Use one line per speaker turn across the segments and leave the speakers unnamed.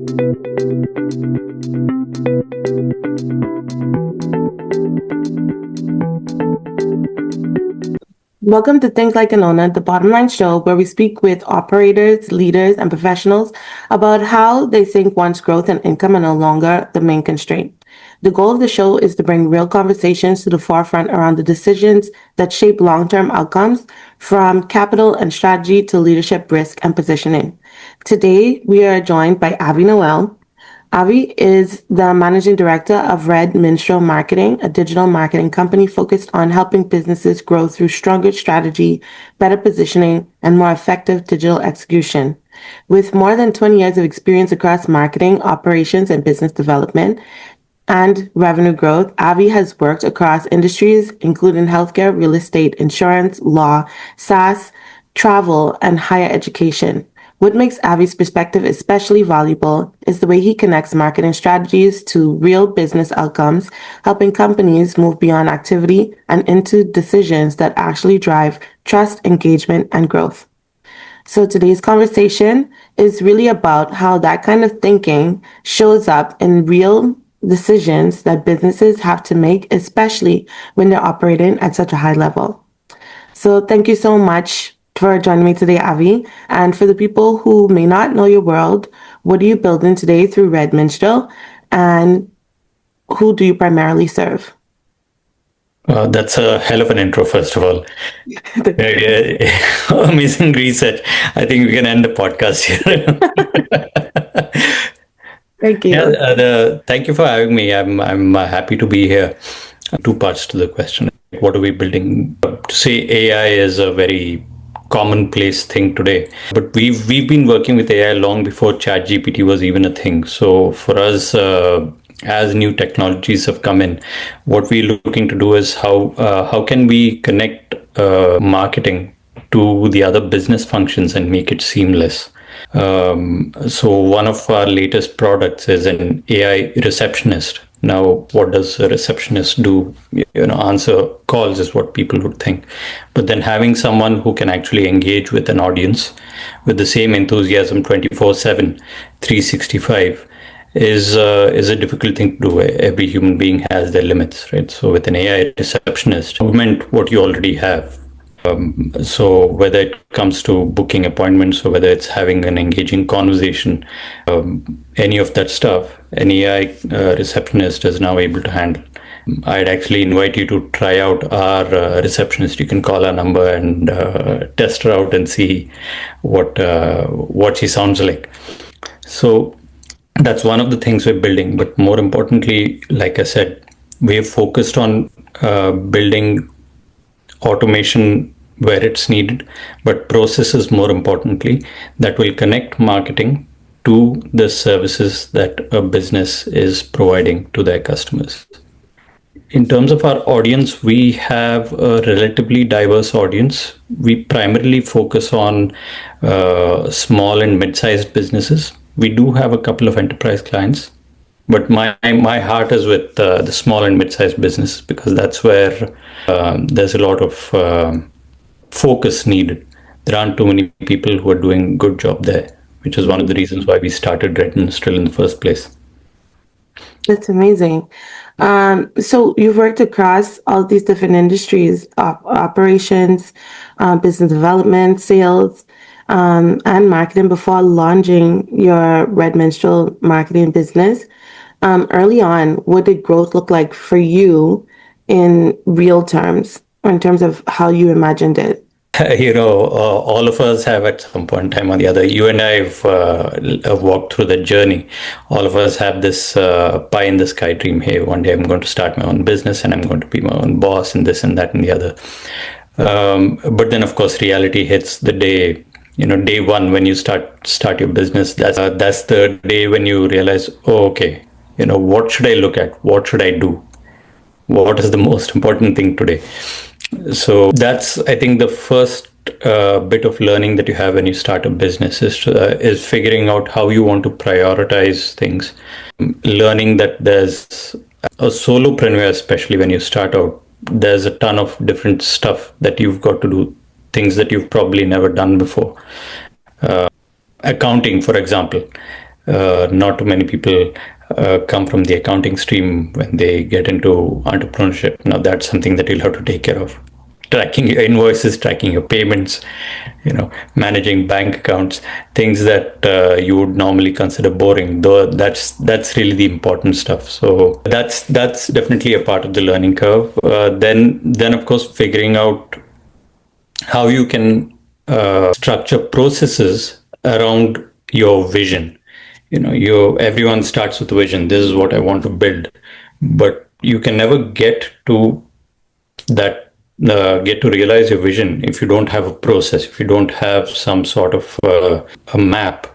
Welcome to Think Like an Owner, the bottom line show where we speak with operators, leaders, and professionals about how they think one's growth and income are no longer the main constraint. The goal of the show is to bring real conversations to the forefront around the decisions that shape long-term outcomes, from capital and strategy to leadership, risk, and positioning. Today, we are joined by Avi Noel. Avi is the managing director of Red Minstrel Marketing, a digital marketing company focused on helping businesses grow through stronger strategy, better positioning, and more effective digital execution. With more than 20 years of experience across marketing, operations, and business development and revenue growth, Avi has worked across industries including healthcare, real estate, insurance, law, SaaS, travel, and higher education. What makes Avi's perspective especially valuable is the way he connects marketing strategies to real business outcomes, helping companies move beyond activity and into decisions that actually drive trust, engagement, and growth. So today's conversation is really about how that kind of thinking shows up in real decisions that businesses have to make, especially when they're operating at such a high level. So thank you so much for joining me today, Avi. And for the people who may not know your world, what are you building today through Red Minstrel, and who do you primarily serve?
That's a hell of an intro, first of all. Amazing research. I think we can end the podcast here.
Thank you.
Thank you for having me. I'm happy to be here. Two parts to the question. What are we building? To say AI is a very commonplace thing today, but we've been working with AI long before ChatGPT was even a thing. So for us, as new technologies have come in, what we're looking to do is how can we connect marketing to the other business functions and make it seamless. So one of our latest products is an AI receptionist. Now, what does a receptionist do? Answer calls is what people would think. But then having someone who can actually engage with an audience with the same enthusiasm 24/7, 365 is a difficult thing to do. Every human being has their limits, right? So with an AI receptionist, augment what you already have. So whether it comes to booking appointments or whether it's having an engaging conversation, any of that stuff, an AI receptionist is now able to handle. I'd actually invite you to try out our receptionist. You can call our number and test her out and see what she sounds like. So that's one of the things we're building. But more importantly, like I said, we're focused on building automation where it's needed, but processes more importantly that will connect marketing to the services that a business is providing to their customers. In terms of our audience, we have a relatively diverse audience. We primarily focus on small and mid-sized businesses. We do have a couple of enterprise clients, but my heart is with the small and mid-sized business because that's where there's a lot of focus needed. There aren't too many people who are doing a good job there, which is one of the reasons why we started Red Minstrel in the first place.
That's amazing. So you've worked across all these different industries, operations, business development, sales, and marketing before launching your Red Minstrel marketing business. Early on, what did growth look like for you in real terms, or in terms of how you imagined it?
All of us have at some point in time or the other. You and I have walked through the journey. All of us have this pie in the sky dream. Hey, one day I'm going to start my own business and I'm going to be my own boss and this and that and the other. But then, of course, reality hits the day. Day one when you start your business. That's the day when you realize, oh, okay. What should I look at? What should I do? What is the most important thing today? So that's, I think, the first bit of learning that you have when you start a business is figuring out how you want to prioritize things. Learning that there's a solopreneur, especially when you start out, there's a ton of different stuff that you've got to do, things that you've probably never done before. Accounting, for example. Not too many people come from the accounting stream when they get into entrepreneurship. Now that's something that you'll have to take care of. Tracking your invoices, tracking your payments, managing bank accounts, things that you would normally consider boring. Though that's really the important stuff. So that's definitely a part of the learning curve. Then of course figuring out how you can structure processes around your vision. Everyone starts with a vision. This is what I want to build, but you can never that get to realize your vision if you don't have a process, if you don't have some sort of a map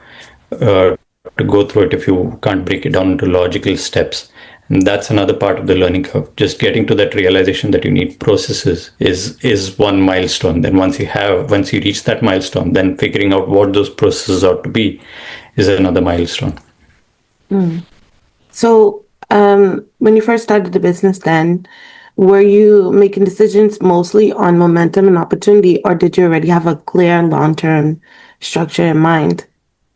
to go through it, if you can't break it down into logical steps. And that's another part of the learning curve. Just getting to that realization that you need processes is one milestone. Then once you reach that milestone, then figuring out what those processes ought to be is another milestone.
So, when you first started the business, then were you making decisions mostly on momentum and opportunity, or did you already have a clear long-term structure in mind?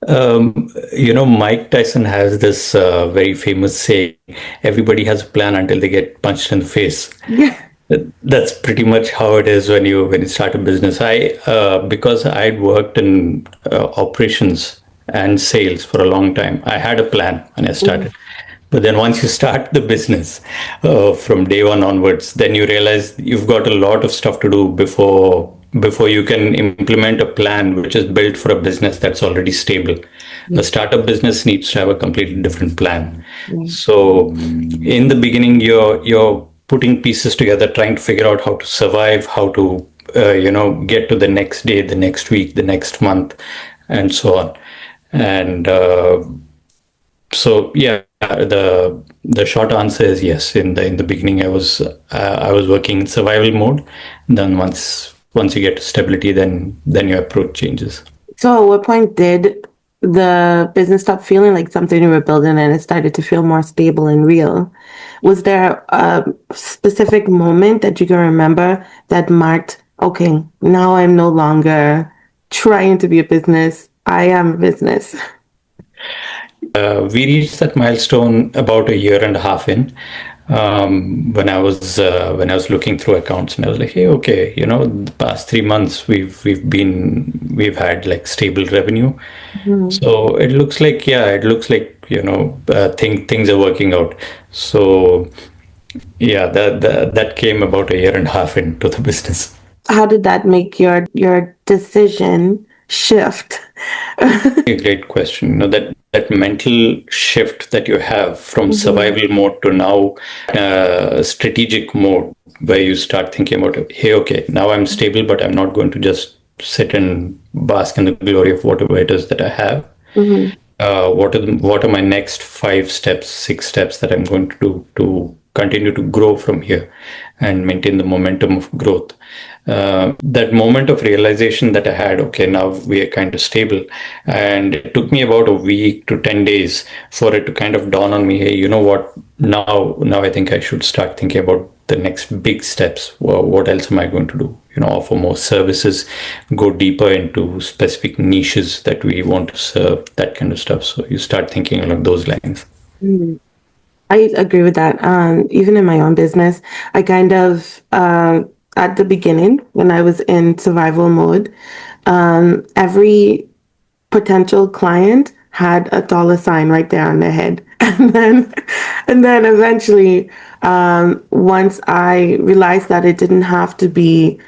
Mike Tyson has this very famous saying, everybody has a plan until they get punched in the face.
Yeah.
That's pretty much how it is when you start a business. Because I'd worked in operations and sales for a long time, I had a plan when I started. But then once you start the business from day one onwards, then you realize you've got a lot of stuff to do before you can implement a plan which is built for a business that's already stable. A startup business needs to have a completely different plan. So in the beginning, you're putting pieces together, trying to figure out how to survive, how to get to the next day, the next week, the next month, and so on. And so yeah, the short answer is yes. In the beginning, I was working in survival mode. Then once you get to stability, then your approach changes.
So, at what point did the business stop feeling like something you were building and it started to feel more stable and real? Was there a specific moment that you can remember that marked, okay, now I'm no longer trying to be a business, I am a business?
We reached that milestone about a year and a half in. When I was looking through accounts, and I was like, hey, okay, the past 3 months we've had like stable revenue. So it looks like things are working out. So yeah, that came about a year and a half into the business.
How did that make your decision shift?
A great question. That mental shift that you have from survival mode to now strategic mode, where you start thinking about, hey, okay, now I'm stable, but I'm not going to just sit and bask in the glory of whatever it is that I have. What are my next 5 steps, 6 steps that I'm going to do to continue to grow from here and maintain the momentum of growth? That moment of realization that I had, okay, now we are kind of stable. And it took me about a week to 10 days for it to kind of dawn on me, hey, you know what, now I think I should start thinking about the next big steps. Well, what else am I going to do? Offer more services, go deeper into specific niches that we want to serve, that kind of stuff. So you start thinking along those lines.
I agree with that. Even in my own business, I kind of, at the beginning, when I was in survival mode, every potential client had a dollar sign right there on their head. And then eventually, once I realized that it didn't have to be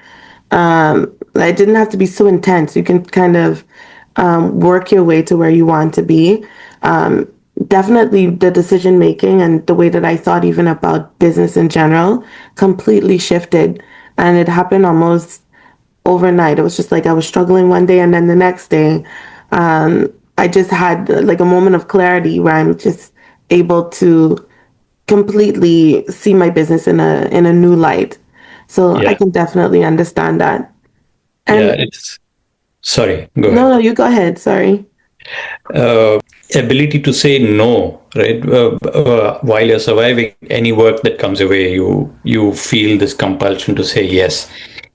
so intense. You can kind of work your way to where you want to be. Definitely the decision making and the way that I thought even about business in general completely shifted. And it happened almost overnight. It was just like I was struggling one day, and then the next day, I just had like a moment of clarity where I'm just able to completely see my business in a new light. So I can definitely understand that. And
sorry, go ahead.
no, you go ahead. Sorry.
Ability to say no, right? While you're surviving any work that comes your way, you feel this compulsion to say yes.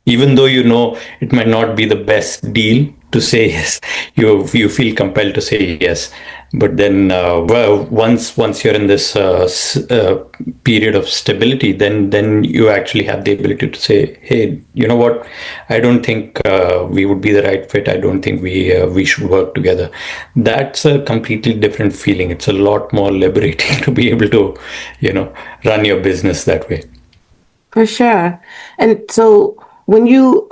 even though you know it might not be the best deal to say yes, you feel compelled to say yes. But then, well, once you're in this period of stability, then you actually have the ability to say, hey, you know what, I don't think we would be the right fit. I don't think we should work together. That's a completely different feeling. It's a lot more liberating to be able to, run your business that way.
For sure. And so when you,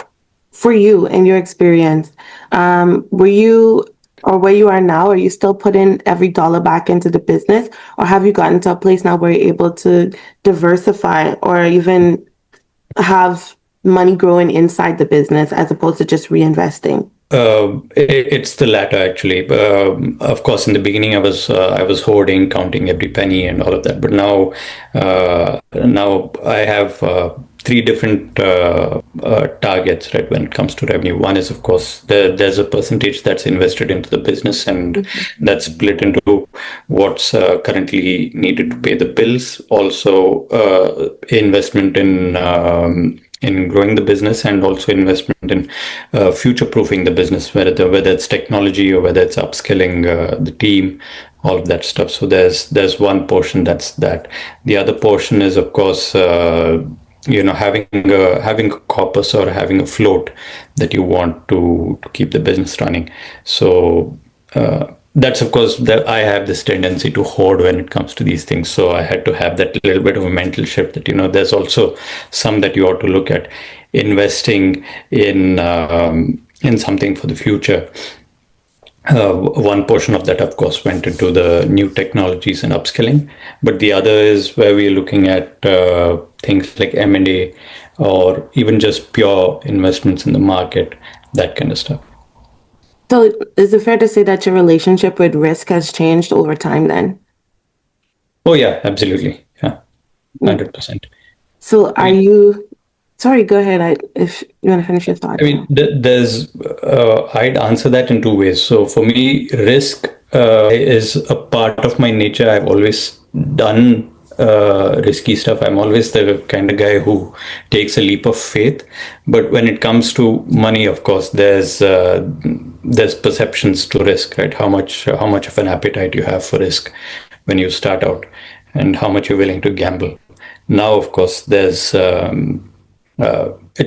for you and your experience, were you or where you are now, are you still putting every dollar back into the business? Or have you gotten to a place now where you're able to diversify or even have money growing inside the business as opposed to just reinvesting?
It's the latter, actually. Of course, in the beginning, I was hoarding, counting every penny, and all of that. But now I have three different targets, right? When it comes to revenue, one is, of course, there's a percentage that's invested into the business, and that's split into what's currently needed to pay the bills, also investment in growing the business, and also investment in future proofing the business, whether it's technology or whether it's upskilling the team, all of that stuff. So there's one portion that's that. The other portion is, of course, having a corpus or having a float that you want to keep the business running. So that's, of course, that I have this tendency to hoard when it comes to these things. So I had to have that little bit of a mental shift that, there's also some that you ought to look at investing in something for the future. One portion of that, of course, went into the new technologies and upskilling, but the other is where we're looking at things like M&A, or even just pure investments in the market, that kind of stuff.
So is it fair to say that your relationship with risk has changed over time then?
Oh yeah, absolutely. Yeah,
Mm.
100%.
So
I
are
mean,
you, sorry, go ahead. If you want to finish your thought.
I mean, I'd answer that in two ways. So for me, risk is a part of my nature. I've always done risky stuff. I'm always the kind of guy who takes a leap of faith. But when it comes to money, of course, there's perceptions to risk, right? How much of an appetite you have for risk when you start out, and how much you're willing to gamble. Now, of course, it's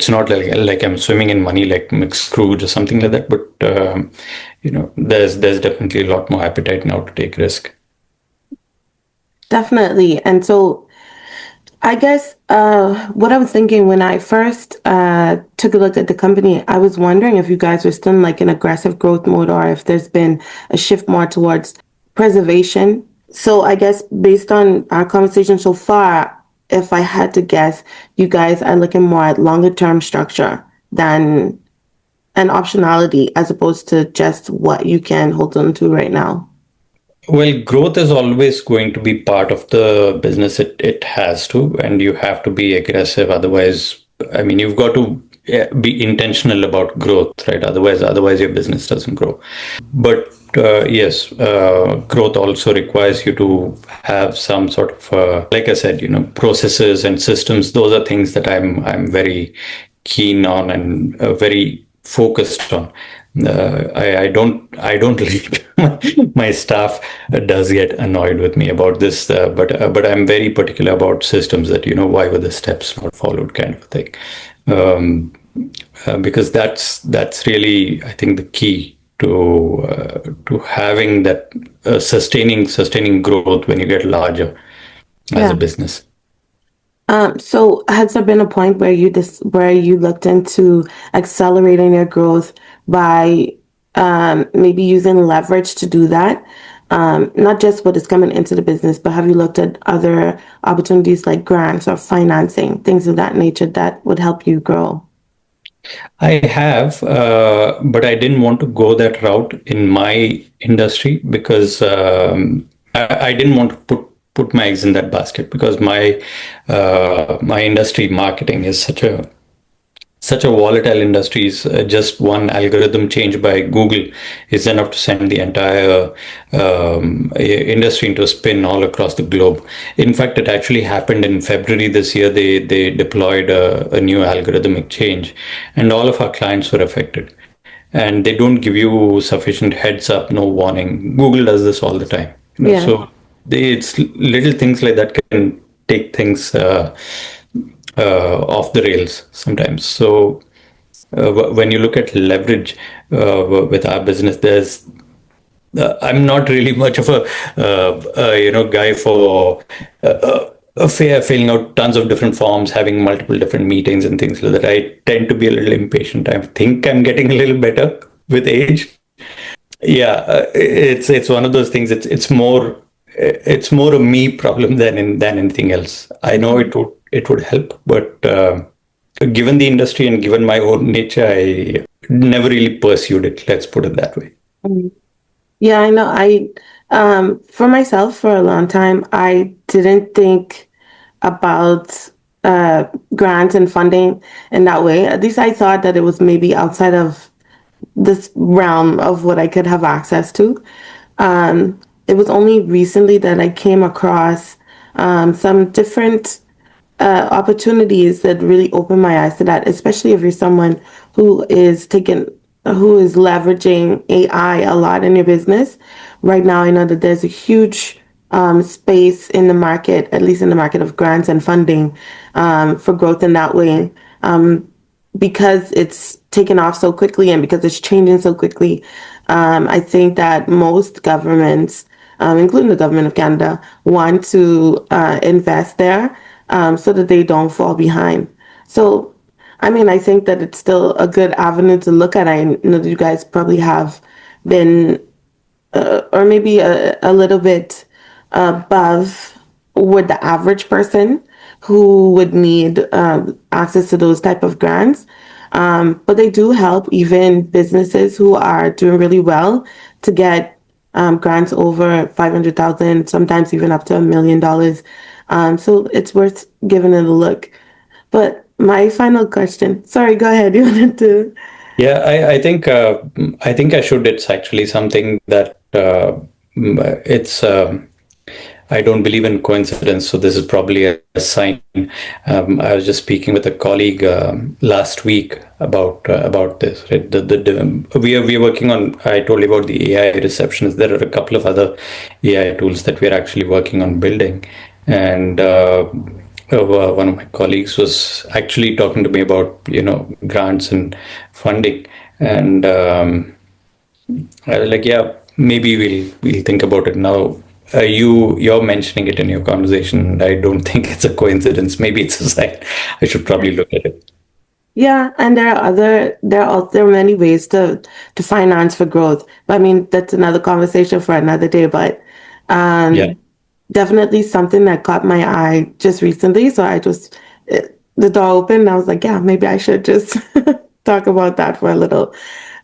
not like I'm swimming in money like Scrooge or something like that, but there's definitely a lot more appetite now to take risk.
Definitely. And so I guess what I was thinking when I first took a look at the company, I was wondering if you guys were still in like an aggressive growth mode or if there's been a shift more towards preservation. So I guess based on our conversation so far, if I had to guess, you guys are looking more at longer term structure than an optionality as opposed to just what you can hold on to right now.
Well, growth is always going to be part of the business. It has to, and you have to be aggressive. Otherwise, I mean, you've got to be intentional about growth, right? Otherwise your business doesn't grow. But yes, growth also requires you to have some sort of, like I said, processes and systems. Those are things that I'm very keen on and very focused on. I don't like my staff does get annoyed with me about this, but I'm very particular about systems, that why were the steps not followed, kind of thing. Um, because that's really, I think, the key to having that sustaining growth when you get larger as a
Yeah.
business.
So has there been a point where you looked into accelerating your growth by maybe using leverage to do that? Not just what is coming into the business, but have you looked at other opportunities like grants or financing, things of that nature that would help you grow?
I have, but I didn't want to go that route in my industry, because I didn't want to put my eggs in that basket, because my industry, marketing, is such a such a volatile industries. Just one algorithm change by Google is enough to send the entire industry into a spin all across the globe. In fact, it actually happened in February this year. They deployed a new algorithmic change, and all of our clients were affected. And they don't give you sufficient heads up, no warning. Google does this all the time,
Yeah.
so it's little things like that can take things off the rails sometimes. So when you look at leverage with our business, there's I'm not really much of a guy for filling out tons of different forms, having multiple different meetings and things like that. I tend to be a little impatient. I think I'm getting a little better with age. Yeah, it's one of those things. It's more a me problem than anything else. I know it would help, but given the industry and given my own nature, I never really pursued it. Let's put it that way.
Mm. Yeah, I know. For myself, for a long time, I didn't think about grants and funding in that way. At least I thought that it was maybe outside of this realm of what I could have access to. It was only recently that I came across some different opportunities that really open my eyes to that, especially if you're someone who is leveraging AI a lot in your business. Right now, I know that there's a huge space in the market, at least in the market of grants and funding, for growth in that way. Because it's taken off so quickly and because it's changing so quickly, I think that most governments, including the government of Canada, want to invest there so that they don't fall behind. So, I mean, I think that it's still a good avenue to look at. I know that you guys probably have been, or maybe a little bit above with the average person who would need access to those type of grants. But they do help even businesses who are doing really well to get grants over 500,000, sometimes even up to $1 million. So it's worth giving it a look. But my final question, sorry, go ahead. You wanted to.
Yeah, I think I should. It's actually something that it's. I don't believe in coincidence, so this is probably a sign. I was just speaking with a colleague last week about this. Right? We are working on. I told you about the AI receptionist. There are a couple of other AI tools that we are actually working on building, and one of my colleagues was actually talking to me about grants and funding, and I was like, yeah, maybe we'll think about it now. You're mentioning it in your conversation. I don't think it's a coincidence. Maybe it's a sign. I should probably look at it.
Yeah, and there are many ways to finance for growth. But I mean, that's another conversation for another day. But
Yeah.
um, definitely something that caught my eye just recently. So the door opened and I was like, yeah, maybe I should just talk about that for a little.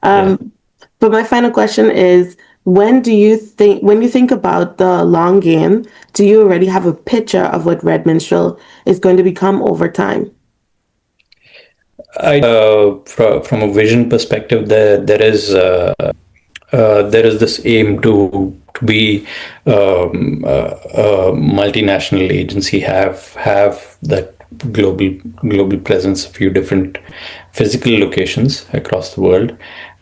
Yeah.
Um, but my final question is, when you think about the long game, do you already have a picture of what Red Minstrel is going to become over time?
From a vision perspective, there is this aim to be a multinational agency, have that global presence, a few different physical locations across the world,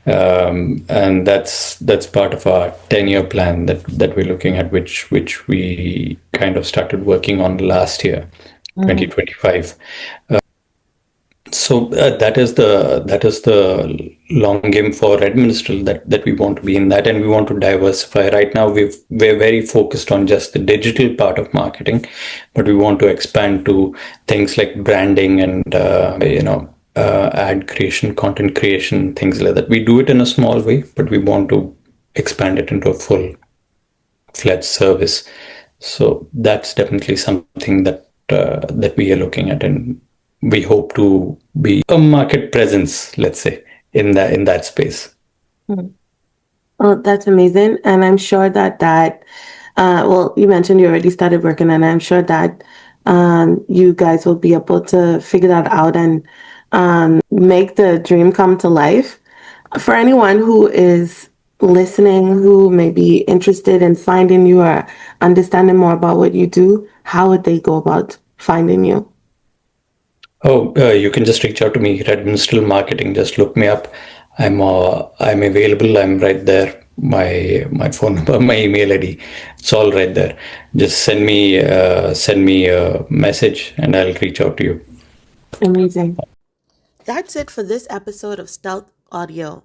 and that's part of our 10-year plan that we're looking at, which we kind of started working on last year,
Mm.
2025. So that is the long game for Red Minstrel, that we want to be in that, and we want to diversify. Right now, we're very focused on just the digital part of marketing, but we want to expand to things like branding and ad creation, content creation, things like that. We do it in a small way, but we want to expand it into a full-fledged service. So that's definitely something that we are looking at, and we hope to be a market presence, let's say, in that space.
Mm. Oh, that's amazing. And I'm sure well, you mentioned you already started working, and I'm sure that you guys will be able to figure that out and make the dream come to life. For anyone who is listening, who may be interested in finding you or understanding more about what you do, how would they go about finding you?
Oh, you can just reach out to me, Red Minstrel Marketing. Just look me up. I'm available. I'm right there. My phone number, my email ID, it's all right there. Just send me a message, and I'll reach out to you.
Amazing. That's it for this episode of Stealth Audio.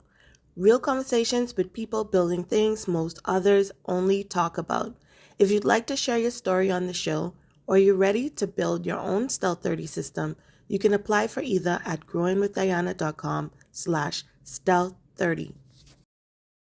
Real conversations with people building things most others only talk about. If you'd like to share your story on the show, or you're ready to build your own Stealth 30 system, you can apply for either at growingwithdiana.com/stealth30.